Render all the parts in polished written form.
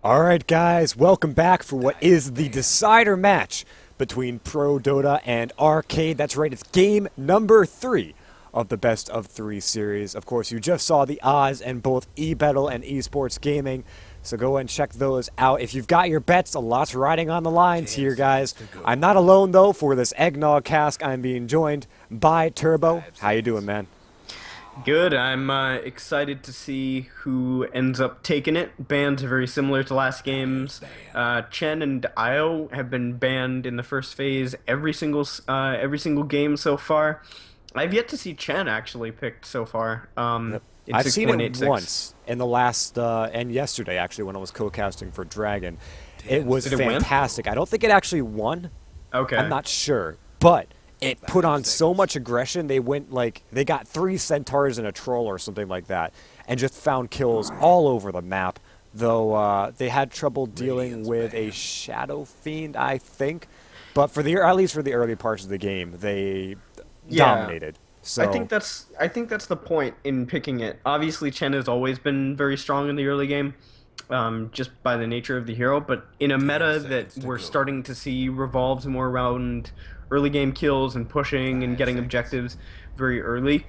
All right, guys, welcome back for what is the decider match between ProDotA and Arcade. That's right, it's game number 3 of the best of 3 series. Of course, you just saw the odds in both eBettle and esports gaming, so go and check those out. If you've got your bets, a lot's riding on the lines here, guys. I'm not alone, though, for this eggnog cask. I'm being joined by Turbo. How you doing, man? Good. I'm excited to see who ends up taking it. Bans are very similar to last games. Chen and Io have been banned in the first phase every single game so far. I've yet to see Chen actually picked so far. In I've seen it 6.86. once in the last and yesterday actually when I was co-casting for Dragon. It was Did it win? fantastic. I don't think it actually won. Okay. I'm not sure, but it put on so much aggression. They went like they got 3 centaurs and a troll or something like that, and just found kills all over the map. Though they had trouble dealing with a shadow fiend, I think. But for the at least for the early parts of the game, they dominated. So I think that's the point in picking it. Obviously, Chen has always been very strong in the early game, just by the nature of the hero. But in a meta that we're starting to see revolves more around early game kills and pushing and getting objectives very early,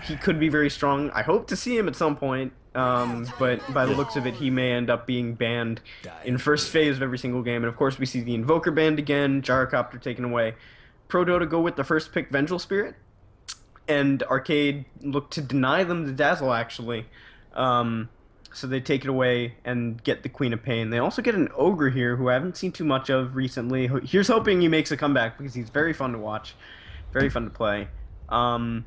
he could be very strong. I hope to see him at some point. But by the looks of it, he may end up being banned in first phase of every single game. And of course, we see the Invoker banned again, Gyrocopter taken away. ProDotA go with the first pick, Vengeful Spirit, and Arcade look to deny them the Dazzle, actually. So they take it away and get the Queen of Pain. They also get an Ogre here, who I haven't seen too much of recently. Here's hoping he makes a comeback, because he's very fun to watch, very fun to play. I'm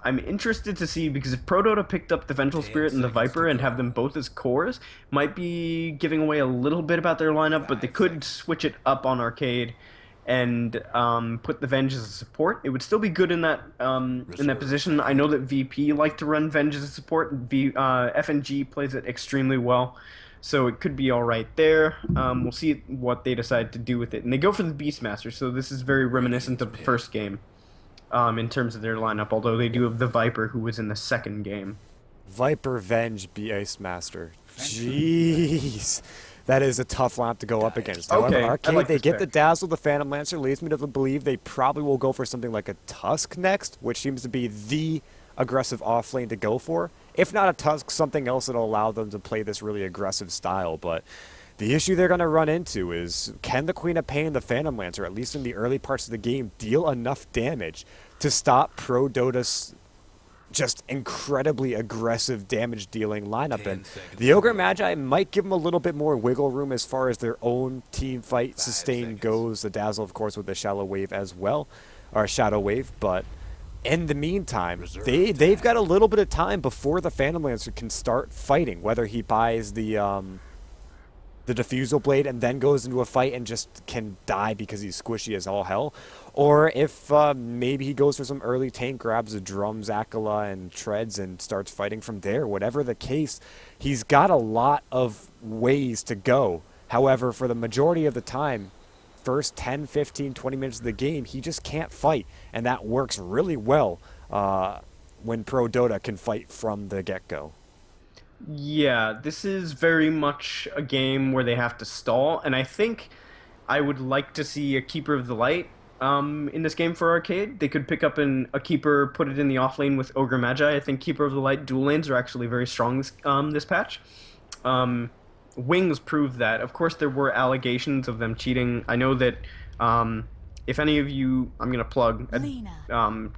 interested to see, because if ProDotA picked up the Vengeful Spirit and the Viper and have them both as cores, might be giving away a little bit about their lineup, but they could switch it up on Arcade and put the Venge as a support. It would still be good in that position. I know that VP like to run Venge as a support. FNG plays it extremely well, so it could be all right there. We'll see what they decide to do with it. And they go for the Beastmaster, so this is very reminiscent of the first game in terms of their lineup, although they do have the Viper, who was in the second game. Viper, Venge, Beastmaster. Jeez. That is a tough lineup to go up against. However, Okay, I Arcade, like they this get the pick. Dazzle, the Phantom Lancer, leads me to believe they probably will go for something like a Tusk next, which seems to be the aggressive off lane to go for. If not a Tusk, something else that'll allow them to play this really aggressive style. But the issue they're going to run into is, can the Queen of Pain, the Phantom Lancer, at least in the early parts of the game, deal enough damage to stop ProDota's just incredibly aggressive damage-dealing lineup? And the Ogre Magi might give them a little bit more wiggle room as far as their own team fight sustain goes. The Dazzle, of course, with the Shallow Wave as well, or Shadow Wave. But in the meantime, they've got a little bit of time before the Phantom Lancer can start fighting, whether he buys the Diffusal Blade and then goes into a fight and just can die because he's squishy as all hell, or if maybe he goes for some early tank, grabs a Drums, Akala, and Treads and starts fighting from there. Whatever the case, he's got a lot of ways to go. However, for the majority of the time, first 10, 15, 20 minutes of the game, he just can't fight, and that works really well when ProDotA can fight from the get-go. Yeah, this is very much a game where they have to stall, and I think I would like to see a Keeper of the Light in this game for Arcade. They could pick up a Keeper, put it in the off lane with Ogre Magi. I think Keeper of the Light dual lanes are actually very strong this patch. Wings proved that. Of course, there were allegations of them cheating. I know that if any of you, I'm going to plug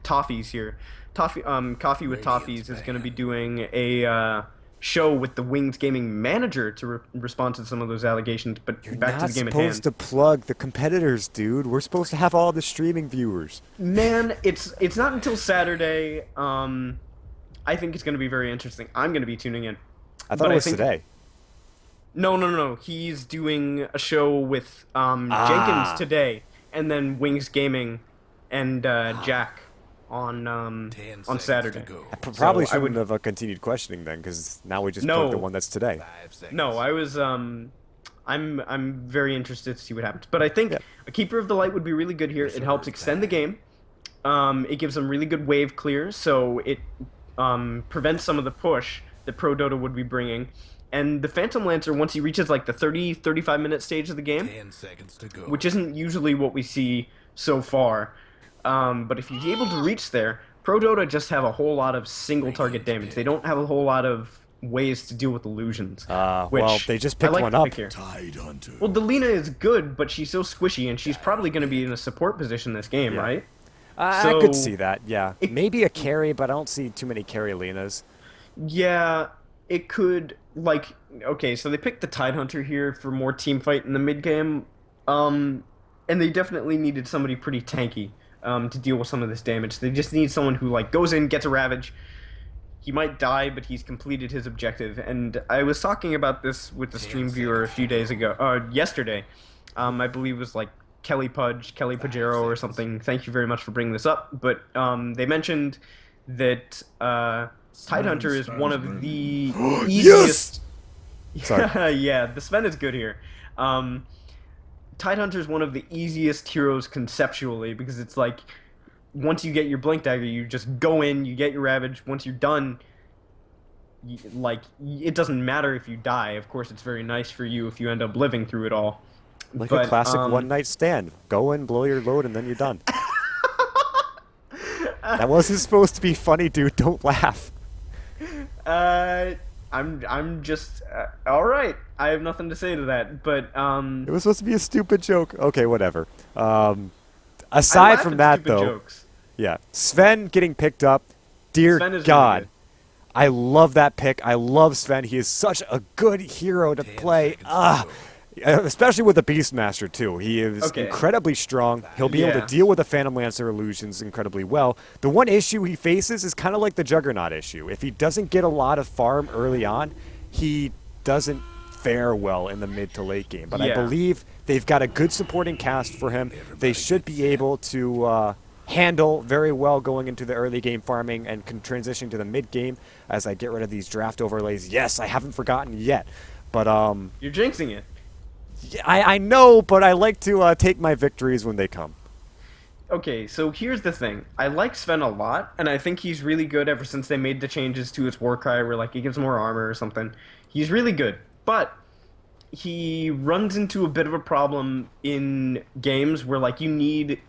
Toffee's here. Coffee with Toffees is going to be doing a show with the Wings Gaming manager to respond to some of those allegations. But You're back to not the game at hand. supposed to plug the competitors, dude. We're supposed to have all the streaming viewers. Man, it's not until Saturday. I think it's going to be very interesting. I'm going to be tuning in. I thought But it I was think- today. No. He's doing a show with Jenkins today, and then Wings Gaming and Jack on Saturday. Probably So I would- shouldn't have continued questioning then, because now we just No. took the one that's today. No, I was I'm very interested to see what happens. But I think Yeah. a Keeper of the Light would be really good here. It helps extend the game. It gives them really good wave clears, so it prevents some of the push that ProDotA would be bringing. And the Phantom Lancer, once he reaches like the 35-minute stage of the game, 10 seconds to go. which isn't usually what we see so far, but if he's able to reach there, ProDotA just have a whole lot of single target damage. They don't have a whole lot of ways to deal with illusions. Well, they just I picked like one to up. pick here. Tidehunter. Well, Delina is good, but she's so squishy, and she's probably going to be in a support position this game, Yeah. right? I could So, see that, yeah. Maybe a carry, but I don't see too many carry Lenas. Yeah, it could, like, okay, so they picked the Tidehunter here for more team fight in the mid game, and they definitely needed somebody pretty tanky to deal with some of this damage. They just need someone who, like, goes in, gets a Ravage. He might die, but he's completed his objective. And I was talking about this with the stream viewer a few days ago, yesterday. I believe it was like Kelly Pajero or something. Thank you very much for bringing this up. But they mentioned that Tidehunter is one of the easiest. Sorry. Yeah, the Sven is good here. Tidehunter is one of the easiest heroes conceptually because it's like, once you get your Blink Dagger, you just go in, you get your Ravage. Once you're done, it doesn't matter if you die. Of course, it's very nice for you if you end up living through it all. Like But, a classic one-night stand. Go in, blow your load, and then you're done. That wasn't supposed to be funny, dude. Don't laugh. I'm just all right. I have nothing to say to that. But It was supposed to be a stupid joke. Okay, whatever. I Aside laugh from at that, stupid though, jokes. yeah, Sven getting picked up. Dear Sven is really God, good. I love that pick. I love Sven. He is such a good hero to play. Especially with the Beastmaster too. He is Okay. incredibly strong. He'll be able Yeah. to deal with the Phantom Lancer illusions incredibly well. The one issue he faces is kind of like the Juggernaut issue. If he doesn't get a lot of farm early on, he doesn't fare well in the mid to late game. But I Yeah. believe they've got a good supporting cast for him. They should be able to handle very well going into the early game farming and can transition to the mid game as I get rid of these draft overlays. Yes, I haven't forgotten yet. But You're jinxing it. I know, but I like to take my victories when they come. Okay, so here's the thing. I like Sven a lot, and I think he's really good ever since they made the changes to his Warcry where like he gives more armor or something. He's really good. But he runs into a bit of a problem in games where like he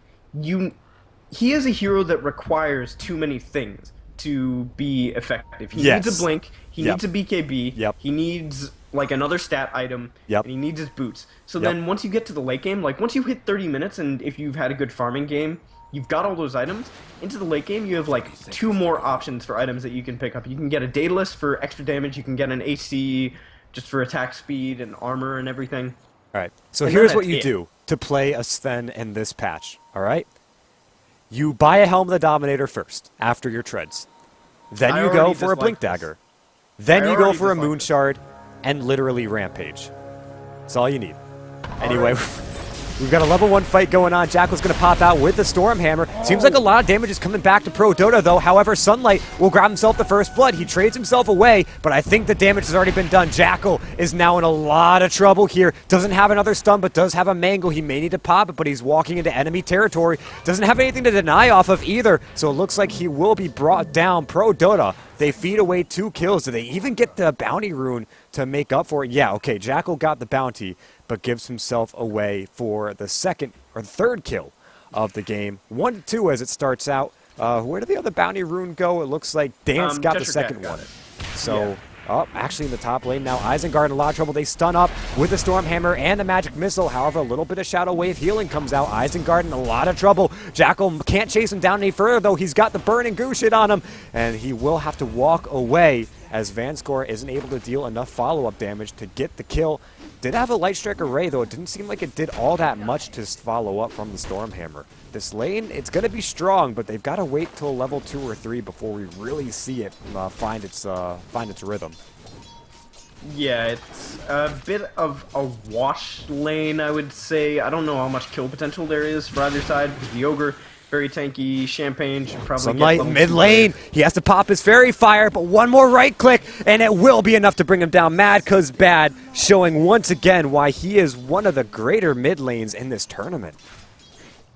is a hero that requires too many things to be effective. He Yes. needs a blink, he Yep. needs a BKB, Yep. he needs like another stat item, Yep. and he needs his boots. So Yep. then once you get to the late game, like once you hit 30 minutes and if you've had a good farming game, you've got all those items, into the late game you have like two more options for items that you can pick up. You can get a Daedalus for extra damage, you can get an AC just for attack speed and armor and everything. All right. So And then here's what that's you it. do to play a Sven in this patch. All right. You buy a Helm of the Dominator first after your treads. Then I you go already for a dislike Blink this. Dagger. Then I you go already for a dislike Moon this. Shard and literally Rampage. That's all you need. Anyway, we've got a level 1 fight going on. Jackal's going to pop out with the Stormhammer. Seems like a lot of damage is coming back to ProDotA, though. However, Sunlight will grab himself the first blood. He trades himself away, but I think the damage has already been done. Jackal is now in a lot of trouble here. Doesn't have another stun, but does have a mangle. He may need to pop it, but he's walking into enemy territory. Doesn't have anything to deny off of either, so it looks like he will be brought down. ProDotA, they feed away 2 kills. Do they even get the bounty rune to make up for it? Yeah, okay, Jackal got the bounty, but gives himself away for the second or third kill of the game. 1-2 as it starts out. Where did the other bounty rune go? It looks like Dance got the Cheshire second Cat got one. it. So, actually in the top lane now, Isengard in a lot of trouble. They stun up with the Stormhammer and the Magic Missile. However, a little bit of Shadow Wave healing comes out. Isengard in a lot of trouble. Jackal can't chase him down any further, though. He's got the Burning Goo shit on him, and he will have to walk away as Vanscore isn't able to deal enough follow-up damage to get the kill. Did have a Light Strike Array, though. It didn't seem like it did all that much to follow up from the Stormhammer. This lane, it's going to be strong, but they've got to wait till level 2 or 3 before we really see it find its rhythm. Yeah, it's a bit of a wash lane, I would say. I don't know how much kill potential there is for either side, because the Ogre, very tanky. Champagne should probably Sunlight get level mid 2 lane. wave. He has to pop his Fairy Fire, but one more right click, and it will be enough to bring him down. Mad cuz bad, showing once again why he is one of the greater mid lanes in this tournament.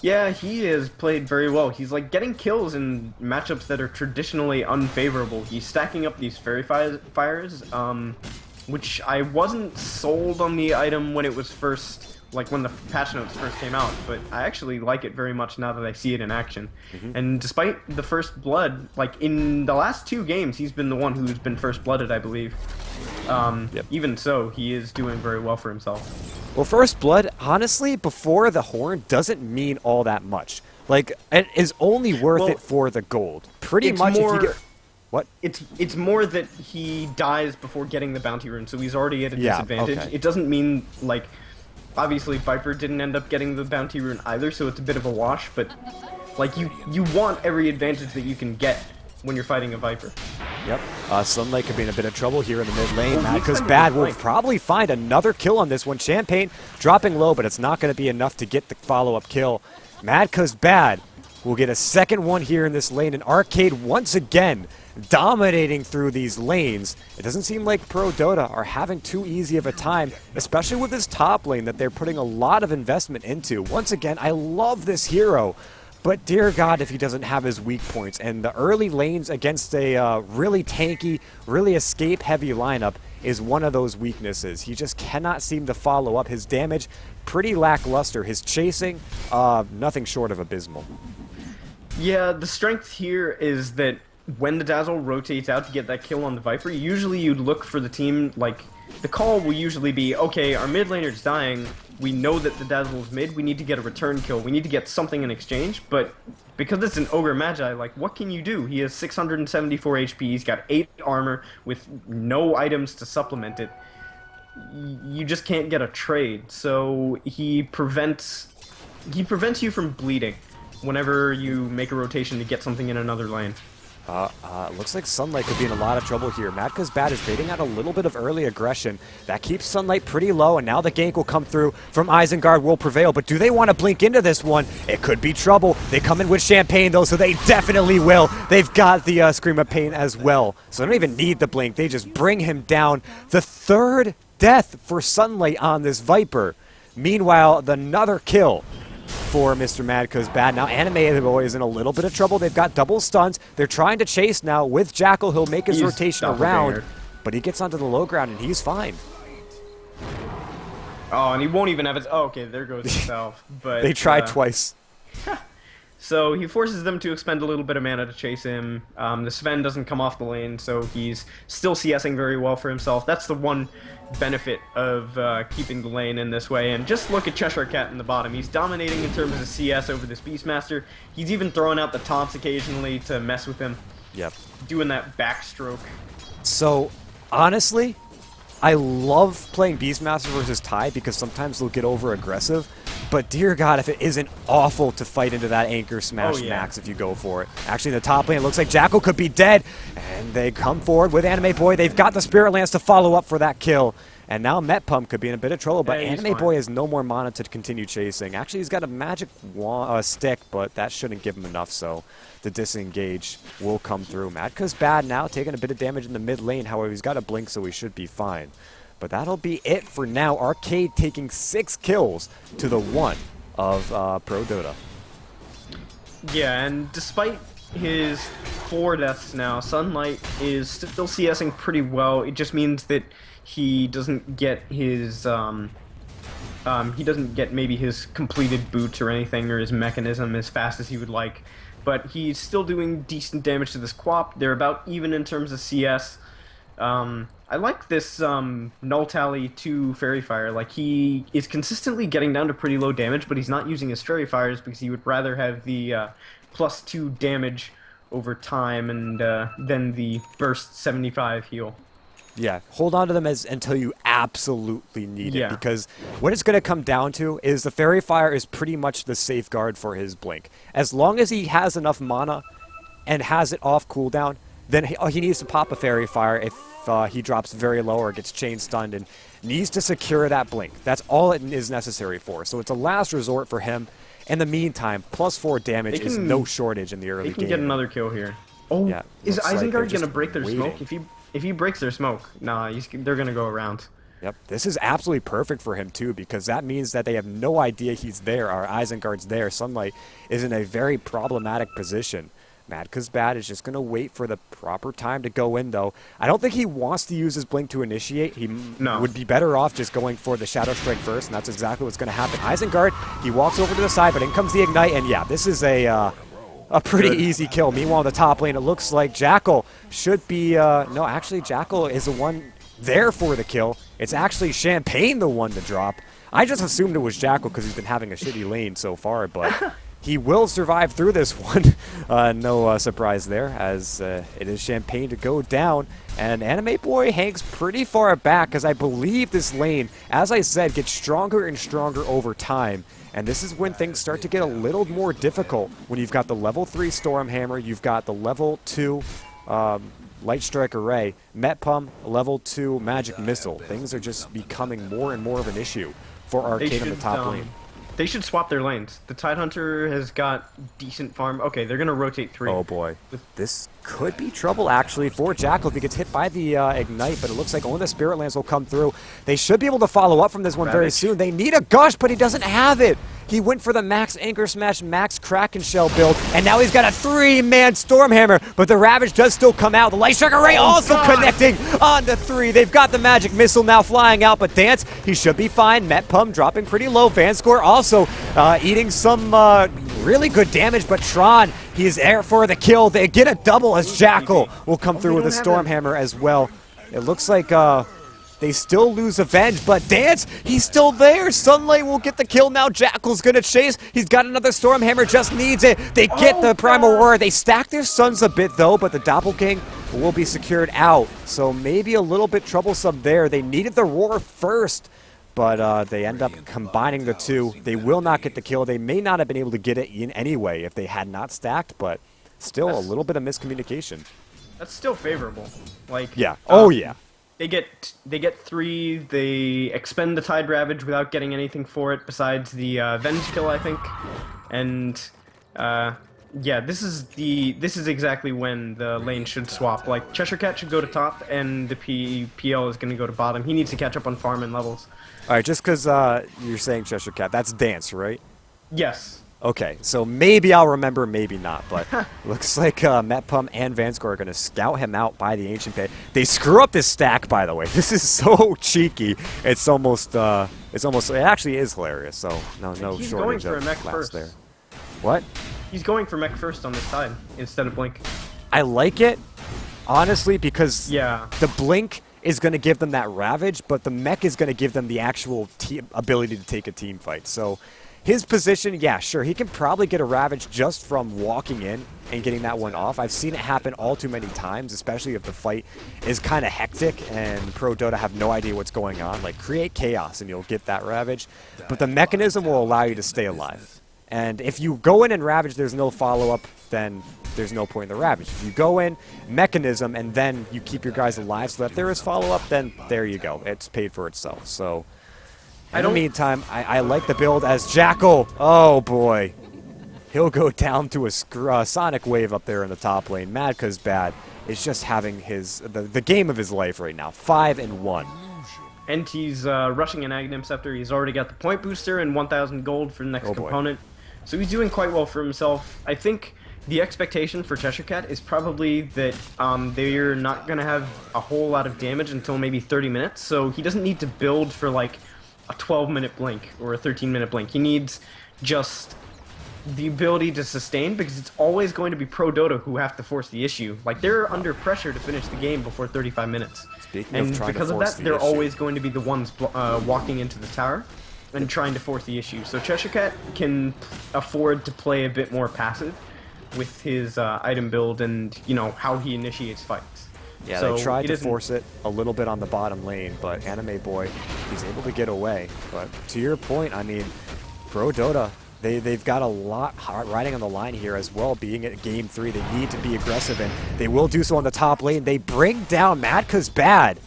Yeah, he has played very well. He's like getting kills in matchups that are traditionally unfavorable. He's stacking up these fires, which I wasn't sold on the item when it was first, like when the patch notes first came out, but I actually like it very much now that I see it in action. And despite the first blood, like in the last 2 games, he's been the one who's been first blooded, I believe. Even so, he is doing very well for himself. Well, first blood, honestly, before the horn doesn't mean all that much. Like, it is only worth it for the gold. Pretty much more, if you get... What? It's more that he dies before getting the bounty rune, so he's already at a disadvantage. Okay. It doesn't mean, like, obviously Viper didn't end up getting the bounty rune either, so it's a bit of a wash, but, like, you want every advantage that you can get when you're fighting a Viper. Yep. Sunlight could be in a bit of trouble here in the mid lane. Madka's bad will probably find another kill on this one. Champagne dropping low, but it's not going to be enough to get the follow-up kill. Madka's bad will get a second one here in this lane. And Arcade once again dominating through these lanes. It doesn't seem like ProDotA are having too easy of a time, especially with this top lane that they're putting a lot of investment into. Once again, I love this hero. But dear God, if he doesn't have his weak points. And the early lanes against a really tanky, really escape-heavy lineup is one of those weaknesses. He just cannot seem to follow up. His damage, pretty lackluster. His chasing, nothing short of abysmal. Yeah, the strength here is that when the Dazzle rotates out to get that kill on the Viper, usually you'd look for the team, like, the call will usually be, okay, our mid laner's dying, we know that the Dazzle's mid, we need to get a return kill, we need to get something in exchange, but because it's an Ogre Magi, like, what can you do? He has 674 HP, he's got 8 armor with no items to supplement it. You just can't get a trade, so he prevents you from bleeding whenever you make a rotation to get something in another lane. Looks like Sunlight could be in a lot of trouble here. Madka's bad is baiting out a little bit of early aggression. That keeps Sunlight pretty low, and now the gank will come through from Isengard will prevail. But do they want to blink into this one? It could be trouble. They come in with Champagne, though, so they definitely will. They've got the Scream of Pain as well. So they don't even need the blink. They just bring him down. The third death for Sunlight on this Viper. Meanwhile, another kill for Mr. Madka's bad. Now Anime Boy is in a little bit of trouble. They've got double stuns. They're trying to chase now with Jackal. He'll make his rotation around, but he gets onto the low ground and he's fine. Oh, and he won't even have his... Oh, okay, there goes himself. But they tried twice. So he forces them to expend a little bit of mana to chase him. The Sven doesn't come off the lane, so he's still CSing very well for himself. That's the one benefit of keeping the lane in this way. And just look at Cheshire Cat in the bottom. He's dominating in terms of CS over this Beastmaster. He's even throwing out the taunts occasionally to mess with him. Yep. Doing that backstroke. So, honestly, I love playing Beastmaster versus Ty because sometimes they'll get over aggressive. But dear God, if it isn't awful to fight into that Anchor Smash Max if you go for it. Actually, in the top lane, it looks like Jackal could be dead. And they come forward with Anime Boy. They've got the Spirit Lance to follow up for that kill. And now Met Pump could be in a bit of trouble, but Anime Boy has no more mana to continue chasing. Actually, he's got a magic stick, but that shouldn't give him enough, so the disengage will come through. Madka's bad now, taking a bit of damage in the mid lane. However, he's got a blink, so he should be fine. But that'll be it for now. Arcade taking 6 kills to the 1 of ProDotA. Yeah, and despite his 4 deaths now, Sunlight is still CSing pretty well. It just means that he doesn't get his maybe his completed boots or anything, or his mechanism as fast as he would like. But he's still doing decent damage to this Quap. They're about even in terms of CS. I like this Null Tally 2 Fairy Fire. Like, he is consistently getting down to pretty low damage, but he's not using his Fairy Fires because he would rather have the +2 damage over time and then the burst 75 heal. Yeah, hold on to them until you absolutely need it, because what it's going to come down to is the Fairy Fire is pretty much the safeguard for his Blink. As long as he has enough mana and has it off cooldown, then he needs to pop a Fairy Fire if he drops very low or gets chain stunned and needs to secure that Blink. That's all it is necessary for. So it's a last resort for him. In the meantime, +4 damage is no shortage in the early game. He can get another kill here. Oh, is Isengard going to break their smoke? If he breaks their smoke, nah, they're going to go around. Yep, this is absolutely perfect for him too, because that means that they have no idea he's there. Our Isengard's there. Sunlight is in a very problematic position. Madka's bad is just going to wait for the proper time to go in, though. I don't think he wants to use his blink to initiate. He would be better off just going for the Shadow Strike first, and that's exactly what's going to happen. Isengard, he walks over to the side, but in comes the Ignite, and yeah, this is a pretty easy kill. Meanwhile, in the top lane, it looks like Jackal should be... no, actually, Jackal is the one there for the kill. It's actually Champagne the one to drop. I just assumed it was Jackal because he's been having a shitty lane so far, but... He will survive through this one. No surprise there, as it is Champagne to go down. And Anime Boy hangs pretty far back, as I believe this lane, as I said, gets stronger and stronger over time. And this is when things start to get a little more difficult. When you've got the level 3 Stormhammer, you've got the level 2 Light Strike Array, Metpum, level 2 Magic Missile. Things are just becoming more and more of an issue for Arcade on the top lane. They should swap their lanes. The Tidehunter has got decent farm. Okay, they're going to rotate 3. Oh boy. This could be trouble actually for Jackal if he gets hit by the Ignite, but it looks like only the Spirit Lands will come through. They should be able to follow up from this one very soon. They need a Gush, but he doesn't have it. He went for the max Anchor Smash, max Kraken Shell build, and now he's got a 3-man Stormhammer, but the Ravage does still come out. The Light Strike Array also connecting on the 3. They've got the Magic Missile now flying out, but Dance, he should be fine. Metpum dropping pretty low. Fan score also eating some really good damage, but Tron, he is there for the kill. They get a double as Jackal will come through with a Stormhammer as well. It looks like they still lose Avenge, but Dance, he's still there. Sunlight will get the kill now. Jackal's gonna chase. He's got another Stormhammer, just needs it. They get the Primal Roar. They stack their stuns a bit though, but the Doppelgang will be secured out. So maybe a little bit troublesome there. They needed the Roar first, but they end up combining the two. They will not get the kill. They may not have been able to get it in anyway if they had not stacked, but still a little bit of miscommunication. That's still favorable. Like yeah. Oh yeah. They get 3. They expend the Tide Ravage without getting anything for it besides the Venge kill, I think. And yeah, this is exactly when the lane should swap. Like Cheshire Cat should go to top, and the PL is going to go to bottom. He needs to catch up on farm and levels. All right, just because you're saying Cheshire Cat, that's Dance, right? Yes. Okay, so maybe I'll remember, maybe not, but looks like Metpum and Vanscore are going to scout him out by the Ancient Pit. They screw up this stack, by the way. This is so cheeky. It actually is hilarious, so no He's shortage going for of a mech laughs first. there. What? He's going for mech first on this side instead of blink. I like it, honestly, because yeah, the blink is going to give them that Ravage, but the mech is going to give them the actual ability to take a team fight, so... His position, yeah, sure, he can probably get a Ravage just from walking in and getting that one off. I've seen it happen all too many times, especially if the fight is kind of hectic and ProDotA have no idea what's going on. Like, create chaos and you'll get that Ravage. But the mechanism will allow you to stay alive. And if you go in and Ravage, there's no follow-up, then there's no point in the Ravage. If you go in, mechanism, and then you keep your guys alive so that there is follow-up, then there you go. It's paid for itself, so... In the meantime, I like the build as Jackal. Oh, boy. He'll go down to a Sonic Wave up there in the top lane. Madka's bad. It's just having the game of his life right now. 5-1. And he's rushing an Aghanim Scepter. He's already got the point booster and 1,000 gold for the next component. So he's doing quite well for himself. I think the expectation for Cheshire Cat is probably that they're not going to have a whole lot of damage until maybe 30 minutes. So he doesn't need to build for like a 12-minute blink or a 13-minute blink. He needs just the ability to sustain, because it's always going to be ProDotA who have to force the issue. Like, they're under pressure to finish the game before 35 minutes. And because of that, they're always going to be the ones walking into the tower and trying to force the issue. So Cheshire Cat can afford to play a bit more passive with his item build and, you know, how he initiates fights. Yeah, so they tried to force it a little bit on the bottom lane, but Anime Boy, he's able to get away. But to your point, I mean, ProDotA, they've got a lot riding on the line here as well, being at Game 3. They need to be aggressive, and they will do so on the top lane. They bring down Madka's bad.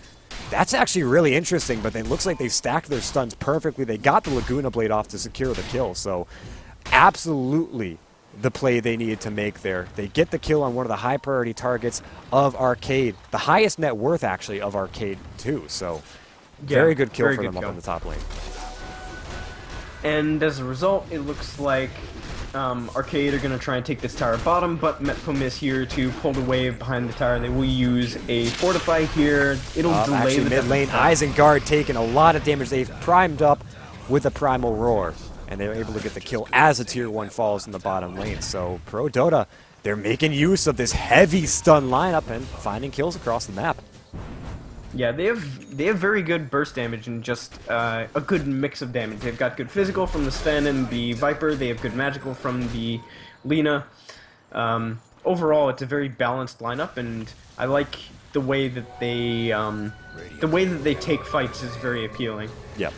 That's actually really interesting, but it looks like they stacked their stuns perfectly. They got the Laguna Blade off to secure the kill, so absolutely the play they needed to make there. They get the kill on one of the high priority targets of Arcade, the highest net worth actually of Arcade too. So Very good kill very for good them up kill. in the top lane. And as a result, it looks like Arcade are going to try and take this tower bottom, but Metcom is here to pull the wave behind the tower. They will use a Fortify here. It'll delay Actually, the mid lane, Isengard taking a lot of damage. They've primed up with a Primal Roar, and they were able to get the kill as a tier 1 falls in the bottom lane. So ProDotA, they're making use of this heavy stun lineup and finding kills across the map. Yeah, they have very good burst damage and just a good mix of damage. They've got good physical from the Sven and the Viper. They have good magical from the Lina. Overall, it's a very balanced lineup, and I like the way that they take fights is very appealing. Yep.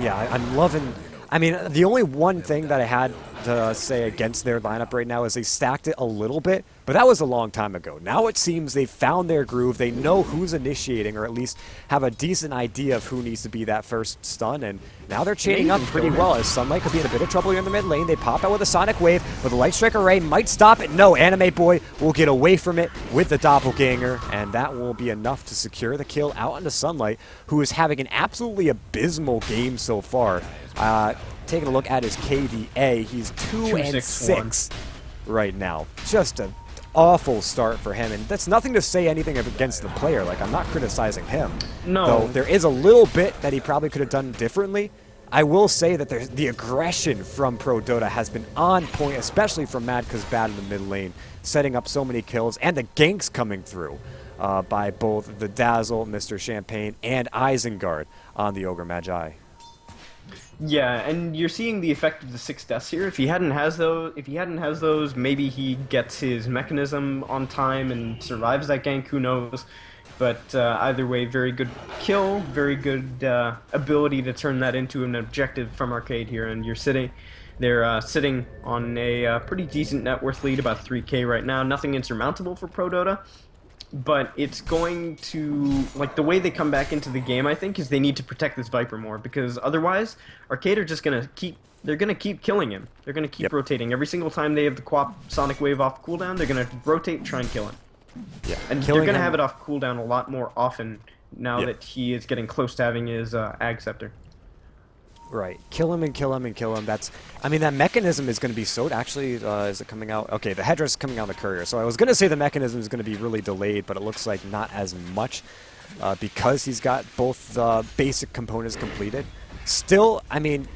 Yeah, I'm loving... I mean, the only one thing that I had to say against their lineup right now is they stacked it a little bit, but that was a long time ago. Now it seems they've found their groove. They know who's initiating, or at least have a decent idea of who needs to be that first stun, and now they're chaining up pretty well. As Sunlight could be in a bit of trouble here in the mid lane. They pop out with a Sonic Wave, but the Light Strike Array might stop it. No, Anime Boy will get away from it with the Doppelganger, and that will be enough to secure the kill out into Sunlight, who is having an absolutely abysmal game so far. Taking a look at his KDA, he's 2-6 right now. Just an awful start for him, and that's nothing to say anything against the player. Like, I'm not criticizing him. No. Though there is a little bit that he probably could have done differently. I will say that the aggression from ProDotA has been on point, especially from Mad 'Cause Bad in the mid lane, setting up so many kills, and the ganks coming through by both the Dazzle, Mr. Champagne, and Isengard on the Ogre Magi. Yeah, and you're seeing the effect of the 6 deaths here. If he hadn't has those, maybe he gets his mechanism on time and survives that gank. Who knows? But either way, very good kill, very good ability to turn that into an objective from Arcade here. And they're sitting on a pretty decent net worth lead, about 3K right now. Nothing insurmountable for ProDotA. But it's going to, like, the way they come back into the game, I think, is they need to protect this Viper more, because otherwise, Arcade are just gonna keep killing him. They're gonna keep rotating. Every single time they have the Quap Sonic Wave off cooldown, they're gonna rotate and try and kill him. Yeah, and they're gonna have it off cooldown a lot more often now that he is getting close to having his Ag Scepter. Right. Kill him and kill him and kill him. That's, I mean, that mechanism is going to be so... Actually, is it coming out? Okay, the headdress is coming out of the courier. So I was going to say the mechanism is going to be really delayed, but it looks like not as much because he's got both the basic components completed. Still, I mean,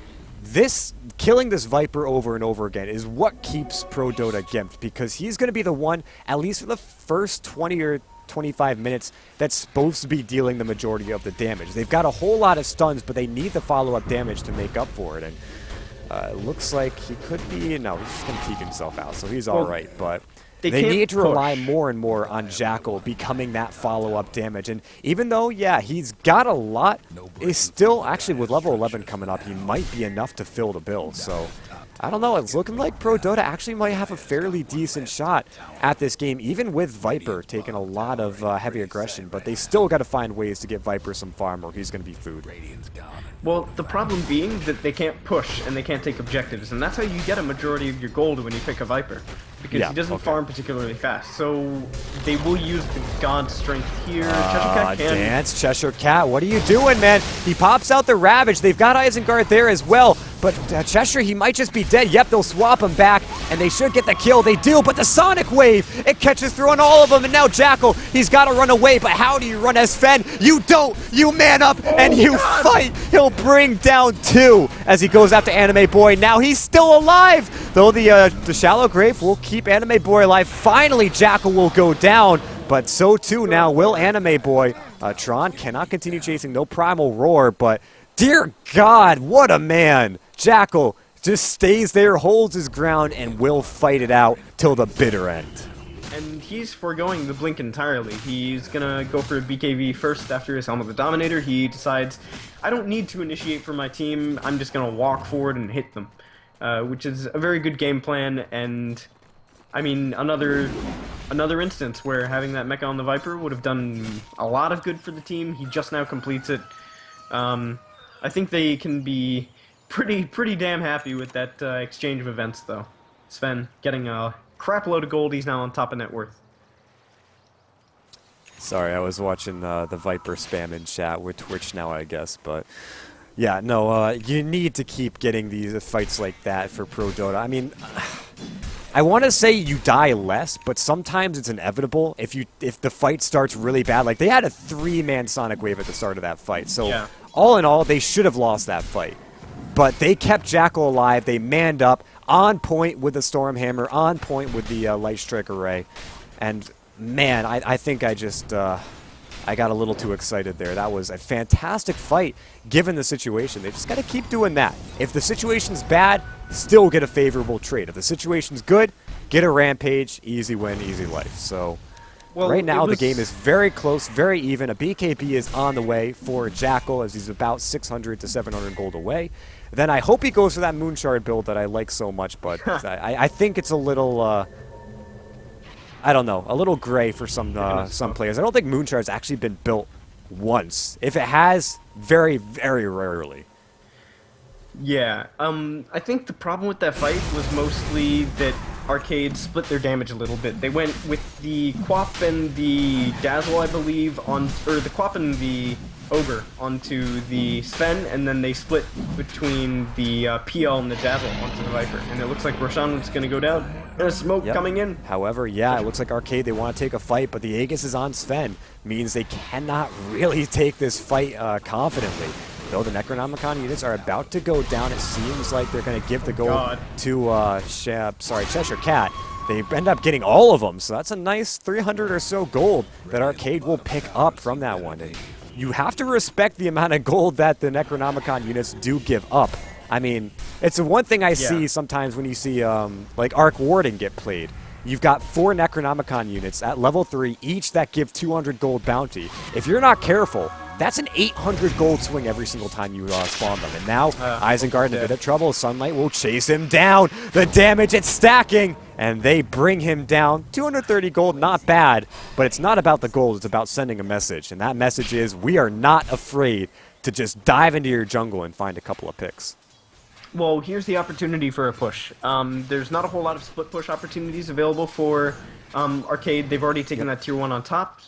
killing this Viper over and over again is what keeps ProDotA gimped, because he's going to be the one, at least for the first 20 or 25 minutes, that's supposed to be dealing the majority of the damage. They've got a whole lot of stuns, but they need the follow-up damage to make up for it. And it looks like he could be... No, he's just going to peek himself out, so he's all right. But they need to rely more and more on Jackal becoming that follow-up damage. And even though, yeah, he's got a lot, it's still... Actually, with level 11 coming up, he might be enough to fill the bill. So I don't know. It's looking like ProDotA actually might have a fairly decent shot at this game, even with Viper taking a lot of heavy aggression. But they still got to find ways to get Viper some farm, or he's going to be food. Well, the problem being that they can't push and they can't take objectives, and that's how you get a majority of your gold when you pick a Viper, because he doesn't farm particularly fast. So they will use the God Strength here. Dance, Cheshire Cat, what are you doing, man? He pops out the Ravage. They've got Isengard there as well, but Cheshire, he might just be dead. Yep, they'll swap him back, and they should get the kill. They do, but the Sonic Wave, it catches through on all of them, and now Jackal, he's got to run away, but how do you run as Sven? You don't! You man up, and you fight! He'll bring down 2 as he goes after Anime Boy. Now he's still alive, though the Shallow Grave will keep Anime Boy alive. Finally, Jackal will go down, but so too now will Anime Boy. Tron cannot continue chasing, no Primal Roar, but dear God, what a man! Jackal just stays there, holds his ground, and will fight it out till the bitter end. And he's foregoing the blink entirely. He's gonna go for a BKB first after his Helm of the Dominator. He decides, I don't need to initiate for my team, I'm just gonna walk forward and hit them. Which is a very good game plan, and I mean, another instance where having that mecha on the Viper would have done a lot of good for the team. He just now completes it. I think they can be pretty damn happy with that exchange of events, though. Sven getting a crap load of gold. He's now on top of net worth. Sorry, I was watching the Viper spam in chat with Twitch now, I guess, but yeah, no, you need to keep getting these fights like that for ProDotA. I mean, I want to say you die less, but sometimes it's inevitable if the fight starts really bad. Like, they had a 3-man Sonic Wave at the start of that fight, so Yeah. all in all, they should have lost that fight. But they kept Jackal alive, they manned up, on point with the Stormhammer, on point with the Light Strike Array, and man, I think I just, I got a little too excited there. That was a fantastic fight, given the situation. They just got to keep doing that. If the situation's bad, still get a favorable trade. If the situation's good, get a Rampage, easy win, easy life. So, Well, right now, it the was- game is very close, very even. A BKB is on the way for Jackal, as he's about 600 to 700 gold away. Then I hope he goes for that Moonshard build that I like so much, but I think it's a little... I don't know, a little gray for some players. I don't think Moonshard's actually been built once. If it has, very, very rarely. Yeah, I think the problem with that fight was mostly that Arcade split their damage a little bit. They went with the Quap and the Dazzle, I believe, or the Quap and the Ogre onto the Sven, and then they split between the PL and the Dazzle onto the Viper. And it looks like Roshan was going to go down. There's smoke Yep. coming in. However, yeah, it looks like Arcade, they want to take a fight, but the Aegis is on Sven. Means they cannot really take this fight confidently. Though the Necronomicon units are about to go down, it seems like they're going to give the gold to Cheshire Cat. They end up getting all of them, so that's a nice 300 or so gold that Arcade will pick up from that one. And you have to respect the amount of gold that the Necronomicon units do give up. I mean, it's the one thing I see sometimes when you see like Arc Warden get played. You've got 4 Necronomicon units at level 3, each that give 200 gold bounty. If you're not careful, that's an 800 gold swing every single time you spawn them. And now, Isengard in a bit of trouble. Sunlight will chase him down. The damage, it's stacking. And they bring him down. 230 gold, not bad. But it's not about the gold, it's about sending a message. And that message is, we are not afraid to just dive into your jungle and find a couple of picks. Well, here's the opportunity for a push. There's not a whole lot of split push opportunities available for Arcade. They've already taken that tier 1 on top,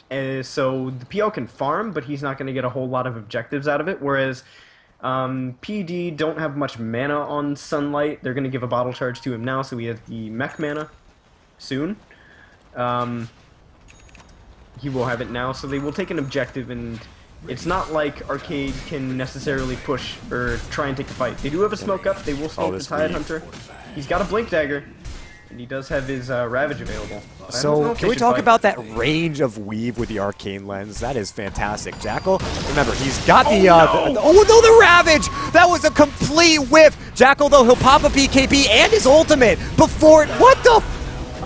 so the PL can farm, but he's not going to get a whole lot of objectives out of it, whereas PD don't have much mana on Sunlight. They're going to give a bottle charge to him now, so he has the mech mana soon. He will have it now, so they will take an objective, and it's not like Arcade can necessarily push or try and take the fight. They do have a smoke up. They will smoke the Tide Hunter. He's got a Blink Dagger, and he does have his Ravage available. So, can we talk about that range of weave with the Arcane Lens? That is fantastic. Jackal, remember, he's got the, the Ravage! That was a complete whiff! Jackal, though, he'll pop a BKB and his ultimate before, what the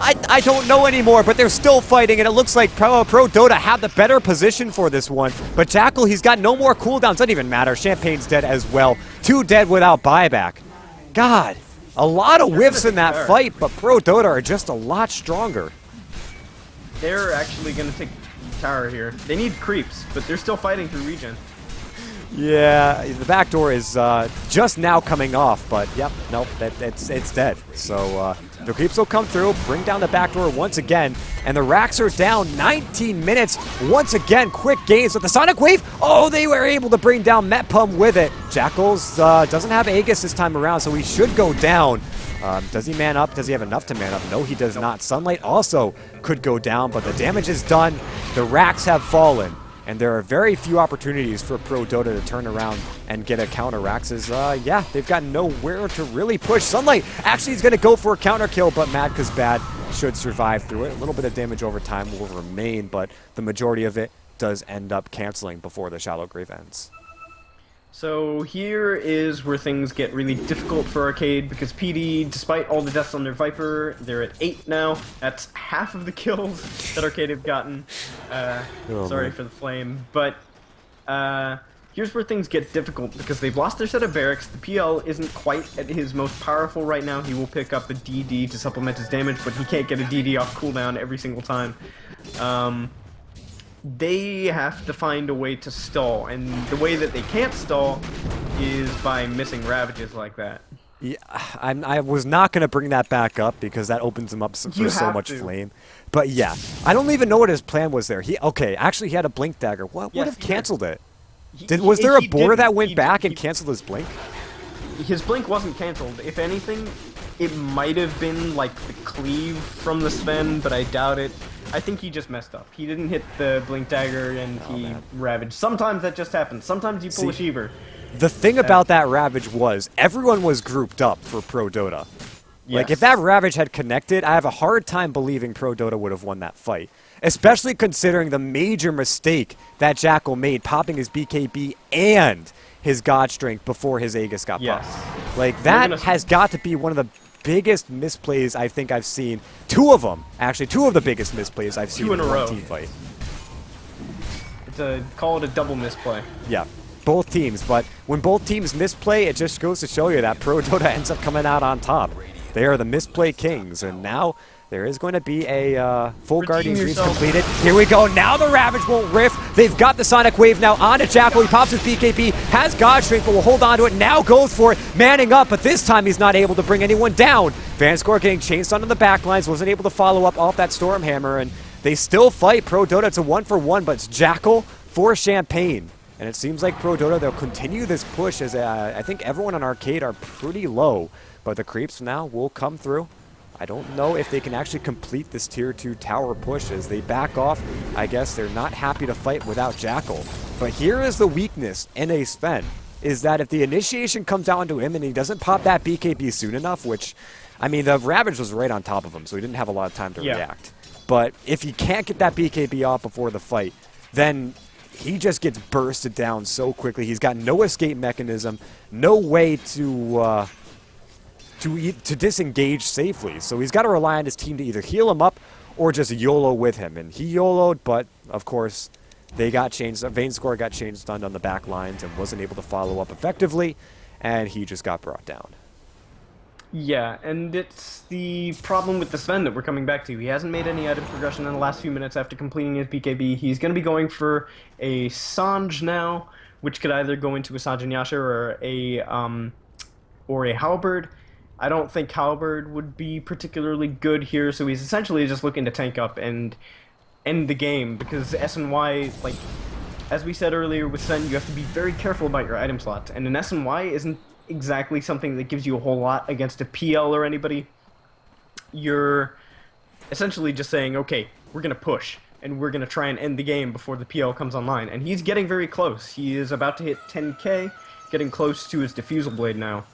I don't know anymore, but they're still fighting, and it looks like ProDotA have the better position for this one. But Jackal, he's got no more cooldowns. Doesn't even matter. Champagne's dead as well. 2 dead without buyback. God, a lot of whiffs in that fight, but ProDotA are just a lot stronger. They're actually going to take tower here. They need creeps, but they're still fighting through regen. Yeah, the back door is just now coming off, but yep, nope, it's dead. So the creeps will come through, bring down the back door once again, and the racks are down 19 minutes. Once again, quick gains with the Sonic Wave. Oh, they were able to bring down Metpum with it. Jackals doesn't have Aegis this time around, so he should go down. Does he man up? Does he have enough to man up? No, he does not. Sunlight also could go down, but the damage is done. The racks have fallen. And there are very few opportunities for ProDotA to turn around and get a counter. Rax is, yeah, they've got nowhere to really push. Sunlight actually is going to go for a counter kill, but Madka's bad should survive through it. A little bit of damage over time will remain, but the majority of it does end up canceling before the Shallow Grave ends. So here is where things get really difficult for Arcade, because PD, despite all the deaths on their Viper, they're at 8 now. That's half of the kills that Arcade have gotten. Sorry for the flame. But here's where things get difficult, because they've lost their set of barracks. The PL isn't quite at his most powerful right now. He will pick up a DD to supplement his damage, but he can't get a DD off cooldown every single time. They have to find a way to stall, and the way that they can't stall is by missing Ravages like that. Yeah, I was not going to bring that back up because that opens him up for so much flame. But yeah, I don't even know what his plan was there. Actually he had a blink dagger. What would have canceled it? Was there a boar that went back and canceled his blink? His blink wasn't canceled. If anything, it might have been like the cleave from the Sven, but I doubt it. I think he just messed up. He didn't hit the blink dagger and he ravaged. Sometimes that just happens. Sometimes you pull a Sheever. The thing about that Ravage was everyone was grouped up for ProDotA. Yes. Like, if that Ravage had connected, I have a hard time believing ProDotA would have won that fight. Especially considering the major mistake that Jackal made, popping his BKB and his God Strength before his Aegis got popped. Like, that has got to be one of the biggest misplays I think I've seen. Two of them, actually, two of the biggest misplays I've seen in one team fight. Call it a double misplay. Yeah. Both teams, but when both teams misplay, it just goes to show you that ProDotA ends up coming out on top. They are the misplay kings, and now there is going to be a full Guardian Dreams completed. Here we go. Now the Ravage won't rift. They've got the Sonic Wave now onto Jackal. He pops his BKB, has God Strength, but will hold on to it. Now goes for it, manning up, but this time he's not able to bring anyone down. Vanscore getting chased onto the backlines, wasn't able to follow up off that Stormhammer, and they still fight ProDotA. It's a 1-for-1, but it's Jackal for Champagne. And it seems like ProDotA, they'll continue this push as I think everyone on Arcade are pretty low. But the creeps now will come through. I don't know if they can actually complete this tier 2 tower push as they back off. I guess they're not happy to fight without Jackal. But here is the weakness in a Sven, is that if the initiation comes down to him and he doesn't pop that BKB soon enough, which, I mean, the Ravage was right on top of him, so he didn't have a lot of time to react. But if he can't get that BKB off before the fight, then he just gets bursted down so quickly. He's got no escape mechanism, no way to disengage safely. So he's got to rely on his team to either heal him up or just YOLO with him. And he YOLO'd, but of course they got changed. Vanscore got changed, stunned on the back lines and wasn't able to follow up effectively, and he just got brought down. Yeah, and it's the problem with the Sven that we're coming back to. He hasn't made any item progression in the last few minutes after completing his BKB. He's going to be going for a Sange now, which could either go into a Sange and Yasha or a Halberd. I don't think Halberd would be particularly good here, so he's essentially just looking to tank up and end the game, because SNY, like, as we said earlier with Sven, you have to be very careful about your item slots, and an SNY isn't exactly something that gives you a whole lot against a PL or anybody. You're essentially just saying, okay, we're going to push, and we're going to try and end the game before the PL comes online. And he's getting very close. He is about to hit 10k, getting close to his Diffusal Blade now.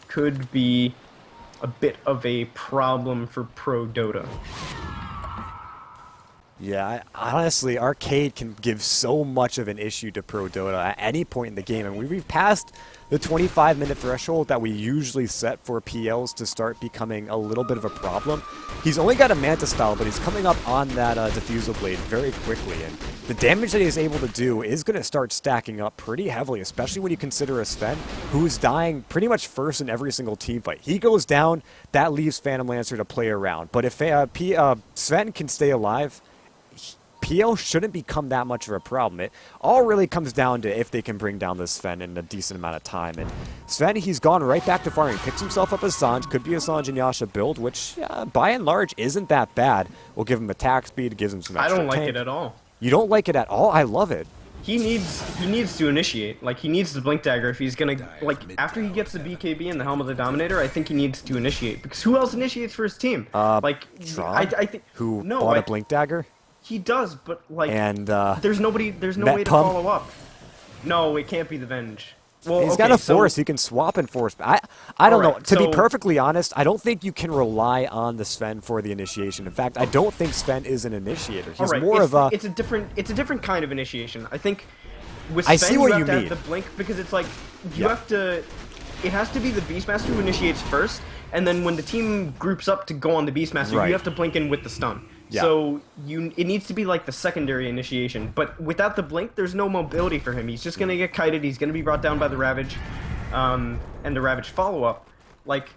Could be a bit of a problem for ProDotA. Yeah, honestly, Arcade can give so much of an issue to ProDotA at any point in the game, and we've passed the 25-minute threshold that we usually set for PLs to start becoming a little bit of a problem. He's only got a Manta style, but he's coming up on that Diffusal Blade very quickly, and the damage that he's able to do is going to start stacking up pretty heavily, especially when you consider a Sven who's dying pretty much first in every single team fight. He goes down, that leaves Phantom Lancer to play around, but if Sven can stay alive, PL shouldn't become that much of a problem. It all really comes down to if they can bring down this Sven in a decent amount of time. And Sven, he's gone right back to farming. Picks himself up as Sange. Could be a Sange and Yasha build, which by and large isn't that bad. We'll give him attack speed, gives him some extra I don't like tank. it at all. You don't like it at all? I love it. He needs to initiate. Like, he needs the Blink Dagger if he's gonna, like, after he gets the BKB and the Helm of the Dominator, I think he needs to initiate. Because who else initiates for his team? Like, I think... Who bought a Blink Dagger? He does, but, like, and there's no way to follow up. No, it can't be the Venge. Well, he's got a force. He can swap and force. I don't know. To be perfectly honest, I don't think you can rely on the Sven for the initiation. In fact, I don't think Sven is an initiator. He's more of a... It's a different kind of initiation. I think with Sven, you have to have the blink, because it's like, you have to... It has to be the Beastmaster who initiates first, and then when the team groups up to go on the Beastmaster, you have to blink in with the stun. Yeah. So it needs to be like the secondary initiation, but without the blink, there's no mobility for him. He's just gonna get kited. He's gonna be brought down by the Ravage, and the Ravage follow-up. Like,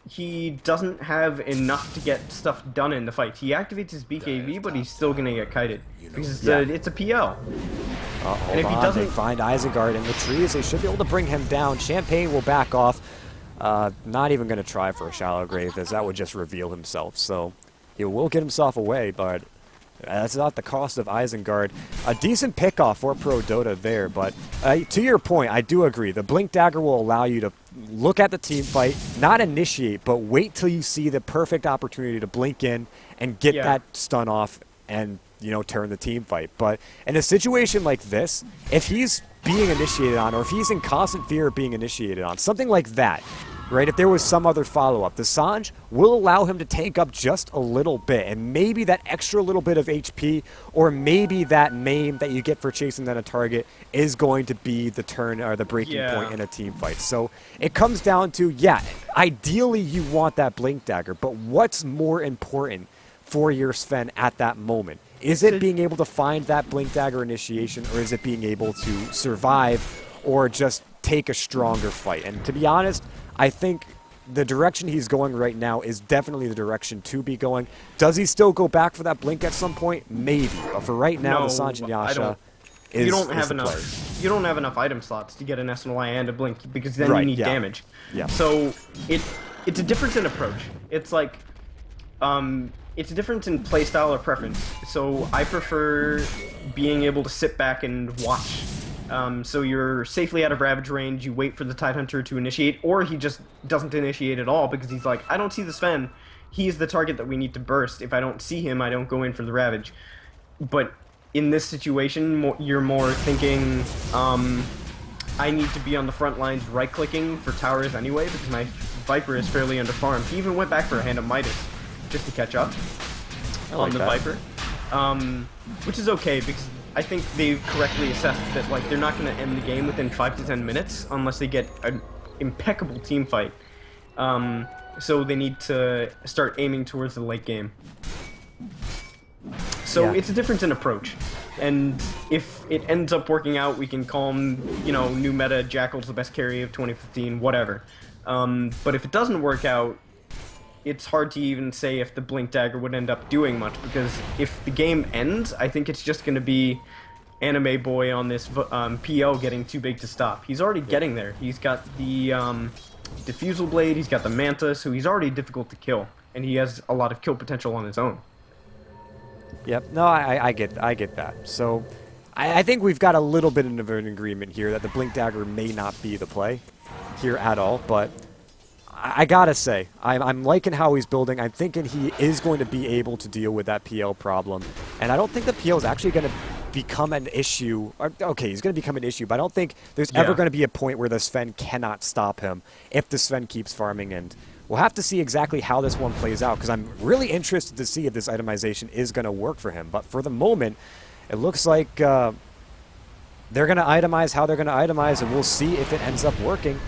he doesn't have enough to get stuff done in the fight. He activates his BKB, but he's still gonna get kited because it's a PL. Hold on, they find Isengard in the trees. They should be able to bring him down. Champagne will back off. Not even going to try for a shallow grave, as that would just reveal himself. So he will get himself away, but that's not the cost of Isengard. A decent pickoff for ProDotA there, but to your point, I do agree. The Blink Dagger will allow you to look at the team fight, not initiate, but wait till you see the perfect opportunity to blink in and get that stun off and, you know, turn the team fight. But in a situation like this, if he's being initiated on, or if he's in constant fear of being initiated on, something like that, right? If there was some other follow-up, the Sange will allow him to tank up just a little bit, and maybe that extra little bit of HP, or maybe that maim that you get for chasing down a target is going to be the turn or the breaking point in a team fight. So it comes down to, ideally you want that Blink Dagger, but what's more important for your Sven at that moment? Is it being able to find that Blink Dagger initiation, or is it being able to survive or just take a stronger fight? And to be honest, I think the direction he's going right now is definitely the direction to be going. Does he still go back for that blink at some point? Maybe. But for right now, the Sange and Yasha is you don't have the enough. play. You don't have enough item slots to get an SNY and a blink, because then you need damage. Yeah. So it's a difference in approach. It's like it's a difference in playstyle or preference. So I prefer being able to sit back and watch. So you're safely out of Ravage range, you wait for the Tidehunter to initiate, or he just doesn't initiate at all because he's like, I don't see the Sven, he's the target that we need to burst. If I don't see him, I don't go in for the Ravage. But in this situation, you're more thinking, I need to be on the front lines right-clicking for towers anyway, because my Viper is fairly underfarmed. He even went back for a Hand of Midas just to catch up on the Viper. Which is okay, because I think they've correctly assessed that they're not going to end the game within 5 to 10 minutes unless they get an impeccable team fight. So they need to start aiming towards the late game. So it's a difference in approach. And if it ends up working out, we can call him, new meta, Jackal's the best carry of 2015, whatever. But if it doesn't work out, it's hard to even say if the Blink Dagger would end up doing much, because if the game ends, I think it's just going to be Anime Boy on this PO getting too big to stop. He's already getting there. He's got the Diffusal Blade, he's got the Manta, so he's already difficult to kill, and he has a lot of kill potential on his own. Yep, no, I get that. So I think we've got a little bit of an agreement here that the Blink Dagger may not be the play here at all, but I gotta say, I'm liking how he's building. I'm thinking he is going to be able to deal with that PL problem. And I don't think the PL is actually going to become an issue. Okay, he's going to become an issue, but I don't think there's ever going to be a point where the Sven cannot stop him if the Sven keeps farming. And we'll have to see exactly how this one plays out, because I'm really interested to see if this itemization is going to work for him. But for the moment, it looks like they're going to itemize how they're going to itemize, and we'll see if it ends up working.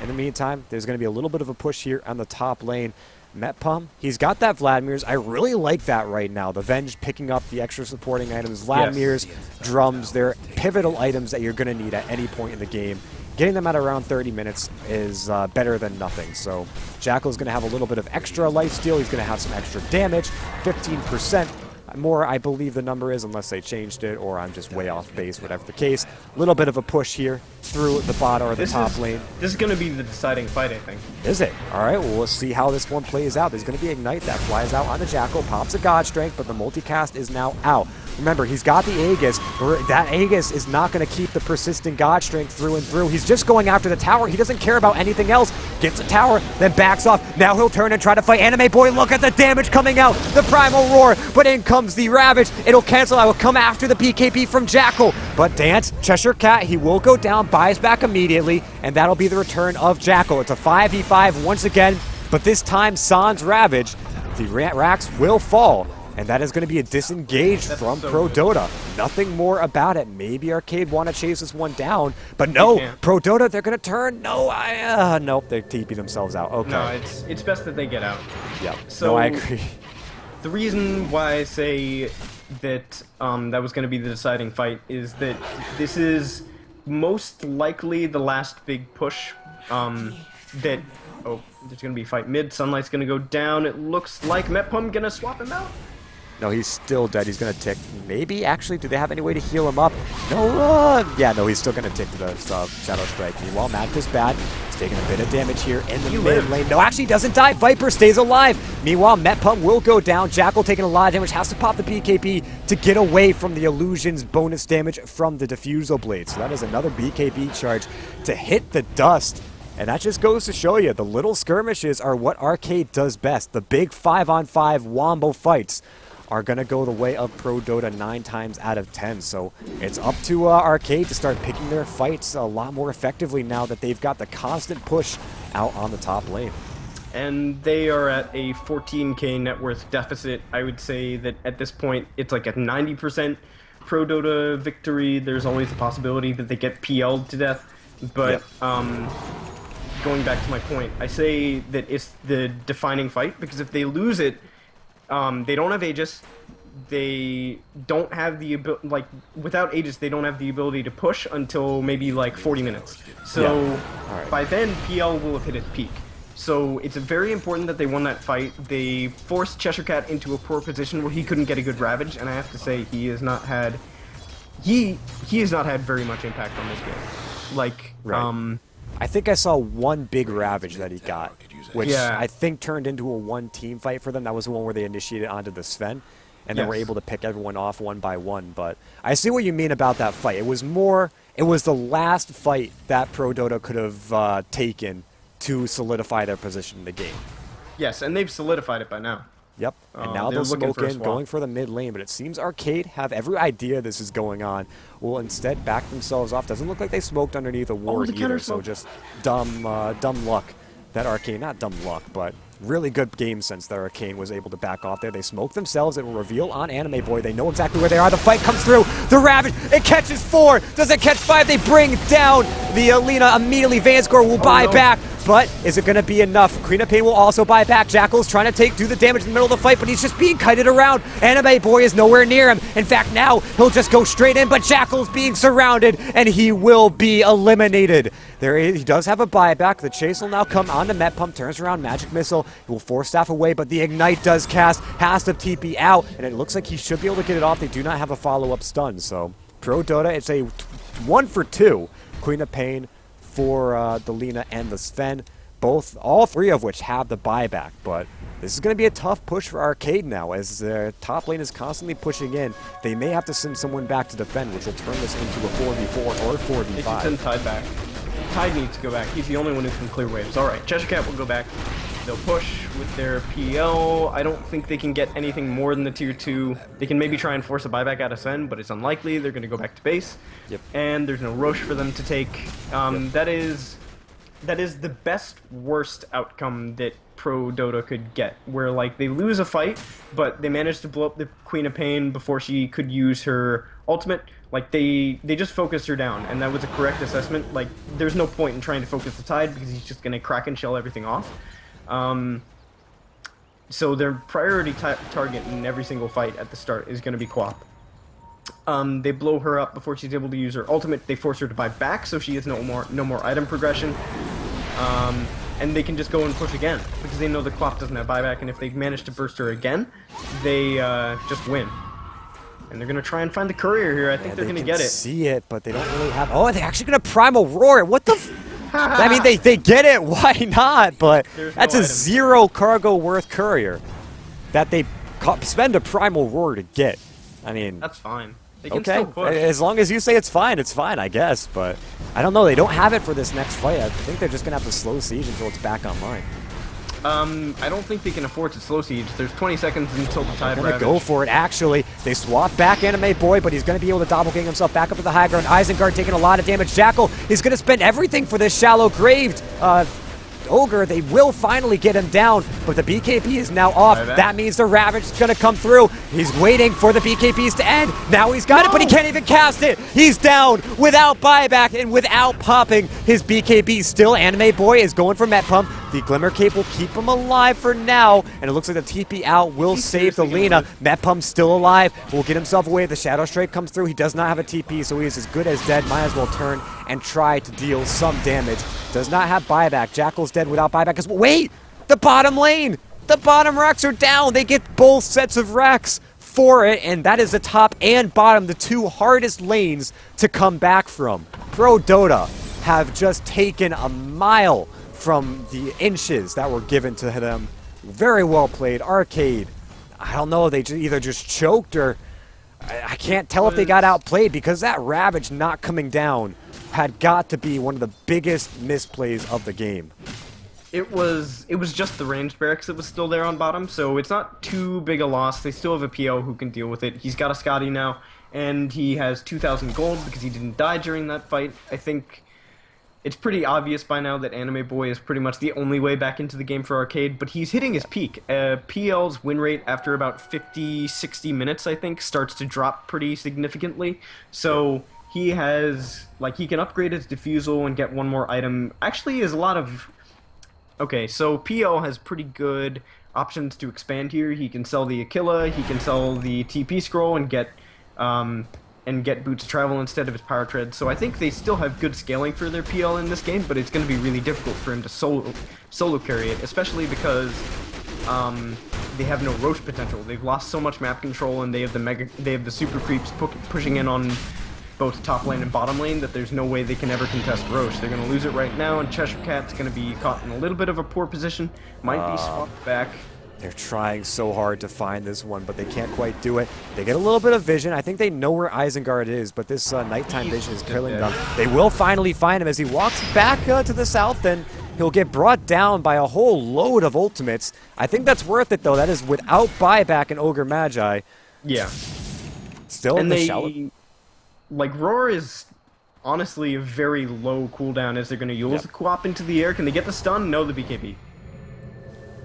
In the meantime, there's going to be a little bit of a push here on the top lane. Metpum, he's got that Vladimir's. I really like that right now. The Venge picking up the extra supporting items. Vladimir's, drums, they're pivotal items that you're going to need at any point in the game. Getting them at around 30 minutes is better than nothing. So Jackal's going to have a little bit of extra lifesteal. He's going to have some extra damage, 15%. More, I believe the number is, unless they changed it, or I'm just way off base, whatever the case. A little bit of a push here through the bot or the top lane. This is going to be the deciding fight, I think. Is it? All right, well, we'll see how this one plays out. There's going to be Ignite that flies out on the Jackal, pops a God Strength, but the multicast is now out. Remember, he's got the Aegis, but that Aegis is not going to keep the persistent God Strength through and through. He's just going after the tower. He doesn't care about anything else. Gets the tower, then backs off. Now he'll turn and try to fight Anime Boy. Look at the damage coming out. The Primal Roar, but in comes the Ravage. It'll cancel out. It'll come after the PKP from Jackal. But Dance, Cheshire Cat, he will go down, buys back immediately, and that'll be the return of Jackal. It's a 5v5 once again, but this time Sans Ravage. The racks will fall. And that is going to be a disengage from ProDotA. Nothing more about it. Maybe Arcade want to chase this one down, but no, ProDotA, they're going to turn. No, nope, they TP themselves out. Okay. No, it's best that they get out. Yeah, so no, I agree. The reason why I say that that was going to be the deciding fight is that this is most likely the last big push that... Oh, there's going to be a fight mid. Sunlight's going to go down. It looks like Metpum going to swap him out. No, he's still dead. He's going to tick. Maybe, actually, do they have any way to heal him up? No, yeah, no, he's still going to tick to the Shadow Strike. Meanwhile, Magic is bad. He's taking a bit of damage here in the mid lane. No, actually, he doesn't die. Viper stays alive. Meanwhile, Metpum will go down. Jackal taking a lot of damage. Has to pop the BKB to get away from the Illusion's bonus damage from the Diffusal Blade. So that is another BKB charge to hit the dust. And that just goes to show you, the little skirmishes are what Arcade does best. The big 5-on-5 wombo fights are going to go the way of ProDotA 9 times out of 10. So it's up to Arcade to start picking their fights a lot more effectively now that they've got the constant push out on the top lane. And they are at a 14k net worth deficit. I would say that at this point, it's like a 90% ProDotA victory. There's always the possibility that they get PL'd to death. But going back to my point, I say that it's the defining fight, because if they lose it, they don't have Aegis. They don't have the ability, like, without Aegis, they don't have the ability to push until maybe like 40 minutes. So by then, PL will have hit its peak. So it's very important that they won that fight. They forced Cheshire Cat into a poor position where he couldn't get a good Ravage, and I have to say he has not had very much impact on this game. Like, I think I saw one big Ravage that he got, which I think turned into a one-team fight for them. That was the one where they initiated onto the Sven, and then were able to pick everyone off one by one. But I see what you mean about that fight. It was the last fight that ProDotA could have taken to solidify their position in the game. Yes, and they've solidified it by now. Yep, and now they'll smoke in, going for the mid lane, but it seems Arcade have every idea this is going on, will instead back themselves off. Doesn't look like they smoked underneath a ward either, so just dumb luck that Arcade, not dumb luck, but really good game sense that Arcane was able to back off there. They smoke themselves. It will reveal on Anime Boy. They know exactly where they are. The fight comes through. The Ravage. It catches 4. Does it catch 5? They bring down the Alina immediately. Vanscore will buy back. But is it going to be enough? Queen of Pain will also buy back. Jackal's trying to do the damage in the middle of the fight, but he's just being kited around. Anime Boy is nowhere near him. In fact, now he'll just go straight in, but Jackal's being surrounded, and he will be eliminated. He does have a buyback. The chase will now come on to Metpump. Turns around, Magic Missile. He will force staff away, but the Ignite does cast. Has to TP out, and it looks like he should be able to get it off. They do not have a follow-up stun, so ProDotA, it's a 1 for 2. Queen of Pain for the Lina and the Sven, all three of which have the buyback, but this is going to be a tough push for Arcade now as their top lane is constantly pushing in. They may have to send someone back to defend, which will turn this into a 4v4 or 4v5. They should send Tide back. Tide needs to go back. He's the only one who can clear waves. Alright, Cheshire Cat will go back. They'll push with their PL. I don't think they can get anything more than the tier 2. They can maybe try and force a buyback out of Sen, but it's unlikely. They're going to go back to base. Yep. And there's no Roche for them to take. That is the best worst outcome that ProDotA could get, where like they lose a fight, but they manage to blow up the Queen of Pain before she could use her ultimate. Like they just focused her down, and that was a correct assessment. Like there's no point in trying to focus the Tide because he's just going to crack and shell everything off. So their priority target in every single fight at the start is going to be Quap. They blow her up before she's able to use her ultimate. They force her to buy back, so she has no more item progression. And they can just go and push again because they know the Quap doesn't have buyback, and if they manage to burst her again, they just win. And they're going to try and find the courier here. I think they're going to get it. They see it, but they don't really have... Oh, they're actually going to Primal Roar. What the... I mean, they get it. Why not? But that's a 0 cargo worth courier that they spend a Primal Roar to get. I mean... That's fine. They can still push. As long as you say it's fine, I guess. But I don't know. They don't have it for this next fight. I think they're just going to have to slow siege until it's back online. I don't think they can afford to slow siege. There's 20 seconds until the Tide Ravage. Go for it, actually. They swap back Anime Boy, but he's going to be able to doppelgang himself back up to the high ground. Isengard taking a lot of damage. Jackal is going to spend everything for this shallow graved Ogre. They will finally get him down, but the BKB is now off. That means the Ravage is going to come through. He's waiting for the BKBs to end. Now he's got it, but he can't even cast it. He's down without buyback and without popping his BKB. Still, Anime Boy is going for Metpump. The Glimmer Cape will keep him alive for now, and it looks like the TP out will save the Lina. Metpump's still alive. Will get himself away. The Shadow Strike comes through. He does not have a TP, so he is as good as dead. Might as well turn and try to deal some damage. Does not have buyback. Jackal's dead without buyback as well. Wait! The bottom lane! The bottom Rex are down! They get both sets of Rex! for it, and that is the top and bottom, the two hardest lanes to come back from. ProDotA have just taken a mile from the inches that were given to them. Very well played. Arcade, I don't know, they either just choked or I can't tell if they got outplayed, because that Ravage not coming down had got to be one of the biggest misplays of the game. It was just the ranged barracks that was still there on bottom, so it's not too big a loss. They still have a PO who can deal with it. He's got a Scotty now, and he has 2,000 gold because he didn't die during that fight. I think it's pretty obvious by now that Anime Boy is pretty much the only way back into the game for Arcade, but he's hitting his peak. PL's win rate after about 50, 60 minutes, I think, starts to drop pretty significantly. So he has, like, he can upgrade his defusal and get one more item. Actually, is a lot of... Okay, so PL has pretty good options to expand here. He can sell the Aquila, he can sell the TP scroll and get boots of travel instead of his power tread. So I think they still have good scaling for their PL in this game, but it's going to be really difficult for him to solo carry it, especially because they have no Roche potential. They've lost so much map control, and they have the super creeps pushing in on both top lane and bottom lane that there's no way they can ever contest Roche. They're going to lose it right now, and Cheshire Cat's going to be caught in a little bit of a poor position. Might be swapped back. They're trying so hard to find this one, but they can't quite do it. They get a little bit of vision. I think they know where Isengard is, but this nighttime vision is killing them. They will finally find him as he walks back to the south, and he'll get brought down by a whole load of ultimates. I think that's worth it, though. That is without buyback and Ogre Magi. Yeah. Still in the shallow. Like, Roar is honestly a very low cooldown as they're going to use the co-op into the air. Can they get the stun? No, the BKB.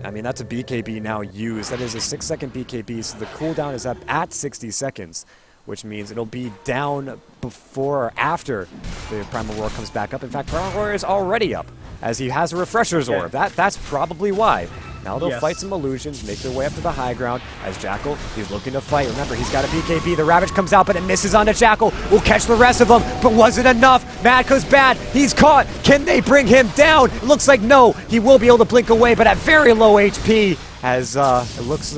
I mean, that's a BKB now used. That is a 6-second BKB, so the cooldown is up at 60 seconds, which means it'll be down before or after the Primal Roar comes back up. In fact, Primal Roar is already up, as he has a Refresher's Orb. That's probably why. Now they'll fight some illusions, make their way up to the high ground, as Jackal, he's looking to fight. Remember, he's got a BKB. The Ravage comes out, but it misses onto Jackal. We'll catch the rest of them, but was it enough? Madka's bad. He's caught. Can they bring him down? It looks like no. He will be able to blink away, but at very low HP, as it looks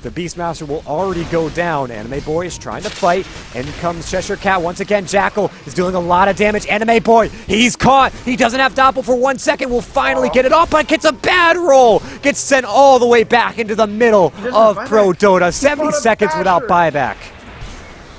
the Beastmaster will already go down. Anime Boy is trying to fight. In comes Cheshire Cat. Once again, Jackal is doing a lot of damage. Anime Boy, he's caught. He doesn't have Doppel for 1 second. Will finally get it off, but gets a bad roll. Gets sent all the way back into the middle of ProDotA. 70 seconds without buyback.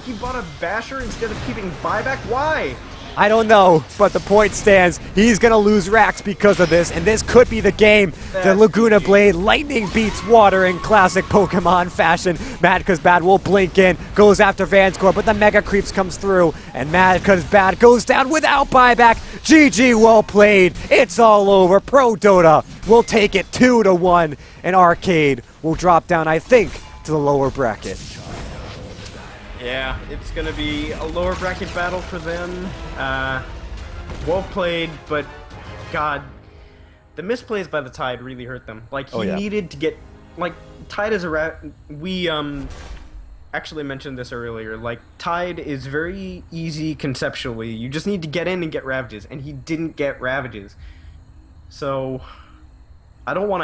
He bought a Basher instead of keeping buyback? Why? I don't know, but the point stands. He's going to lose racks because of this, and this could be the game. The Laguna Blade, lightning beats water in classic Pokemon fashion. Madka's bad will blink in, goes after Vanscore, but the Mega Creeps comes through, and Madka's bad goes down without buyback. GG, well played. It's all over. ProDotA will take it 2-1, and Arcade will drop down, I think, to the lower bracket. Yeah, it's going to be a lower bracket battle for them. Well played, but God, the misplays by the Tide really hurt them. Like, he needed to get... Like, Tide is a... We actually mentioned this earlier. Like, Tide is very easy conceptually. You just need to get in and get Ravages, and he didn't get Ravages. So, I don't want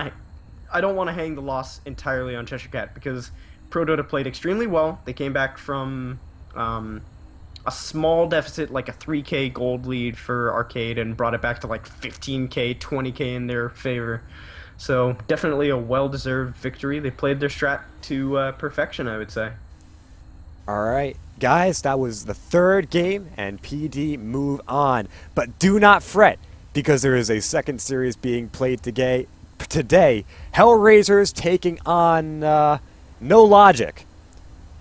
to hang the loss entirely on Cheshire Cat, because ProDotA played extremely well. They came back from a small deficit, like a 3k gold lead for Arcade, and brought it back to like 15k, 20k in their favor. So definitely a well-deserved victory. They played their strat to perfection, I would say. All right, guys, that was the third game, and PD move on. But do not fret, because there is a second series being played today. Hellraisers taking on... No Logic.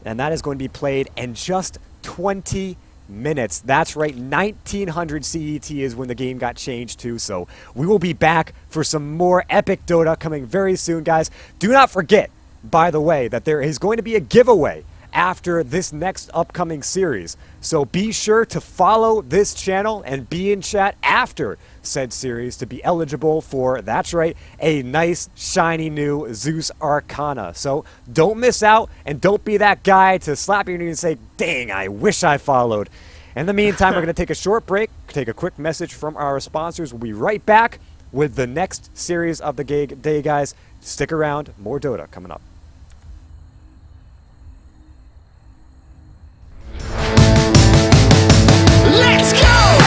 And that is going to be played in just 20 minutes. That's right, 1900 CET is when the game got changed to. So we will be back for some more epic Dota coming very soon, guys. Do not forget, by the way, that there is going to be a giveaway after this next upcoming series. So be sure to follow this channel and be in chat after said series to be eligible for, that's right, a nice shiny new Zeus Arcana. So don't miss out, and don't be that guy to slap your knee and say, dang, I wish I followed. In the meantime, we're going to take a short break, take a quick message from our sponsors. We'll be right back with the next series of the day, guys. Stick around, more Dota coming up.